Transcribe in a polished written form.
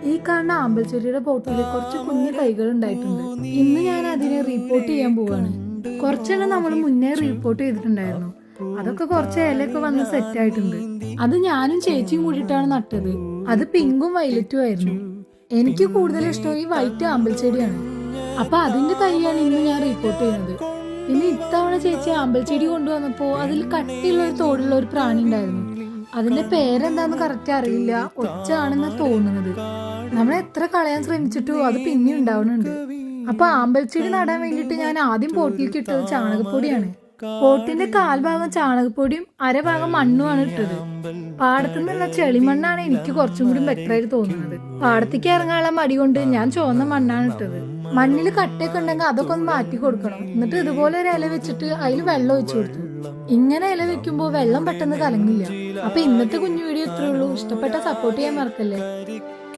ഈ കാണുന്ന ആമ്പൽച്ചെടിയുടെ പോട്ടിൽ കുറച്ച് കുഞ്ഞു തൈകൾ ഉണ്ടായിട്ടുണ്ട്. ഇന്ന് ഞാൻ അതിനെ റിപ്പോർട്ട് ചെയ്യാൻ പോവാണ്. കുറച്ചെണ്ണം നമ്മൾ മുന്നേ റിപ്പോർട്ട് ചെയ്തിട്ടുണ്ടായിരുന്നു. അതൊക്കെ കുറച്ച് ഇലയൊക്കെ വന്ന് സെറ്റ് ആയിട്ടുണ്ട്. അത് ഞാനും ചേച്ചിയും കൂടിയിട്ടാണ് നട്ടത്. അത് പിങ്കും വയലറ്റും ആയിരുന്നു. എനിക്ക് കൂടുതൽ ഇഷ്ടം ഈ വൈറ്റ് ആമ്പൽച്ചെടിയാണ്. അപ്പൊ അതിന്റെ തൈയാണ് ഇന്ന് ഞാൻ റിപ്പോർട്ട് ചെയ്യുന്നത്. പിന്നെ ഇത്തവണ ചേച്ചി ആമ്പൽച്ചെടി കൊണ്ടുവന്നപ്പോ അതിൽ കട്ടിയുള്ള ഒരു തോടുള്ള ഒരു പ്രാണി ഉണ്ടായിരുന്നു. അതിന്റെ പേരെന്താന്ന് കറക്റ്റ് അറിയില്ല, ഒച്ചാണെന്ന് തോന്നുന്നത്. നമ്മൾ എത്ര കളയാൻ ശ്രമിച്ചിട്ടും അത് പിന്നെ ഉണ്ടാവുന്നുണ്ട്. അപ്പൊ ആമ്പൽച്ചെടി നടാൻ വേണ്ടിട്ട് ഞാൻ ആദ്യം പോട്ടിലേക്ക് ഇട്ടത് ചാണകപ്പൊടിയാണ്. പോട്ടിന്റെ കാൽഭാഗം ചാണകപ്പൊടിയും അരഭാഗം മണ്ണുമാണ് ഇട്ടത്. പാടത്തു നിന്നുള്ള ചെളിമണ്ണാണ് എനിക്ക് കുറച്ചും കൂടി ബെറ്റർ ആയിട്ട് തോന്നുന്നത്. പാടത്തേക്ക് ഇറങ്ങാനുള്ള മടി കൊണ്ട് ഞാൻ ചുവന്ന മണ്ണാണ് ഇട്ടത്. മണ്ണിൽ കട്ടയൊക്കെ ഉണ്ടെങ്കിൽ അതൊക്കെ ഒന്ന് മാറ്റി കൊടുക്കണം. എന്നിട്ട് ഇതുപോലെ ഒരു ഇല വെച്ചിട്ട് അതിൽ വെള്ളം ഒഴിച്ചു കൊടുത്തു. ഇങ്ങനെ ഇല വെക്കുമ്പോൾ വെള്ളം പെട്ടെന്ന് കലങ്ങില്ല. അപ്പൊ ഇന്നത്തെ കുഞ്ഞു വീഡിയോ ഇത്രേ ഉള്ളൂ. ഇഷ്ടപ്പെട്ട സപ്പോർട്ട് ചെയ്യാൻ മറക്കല്ലേ.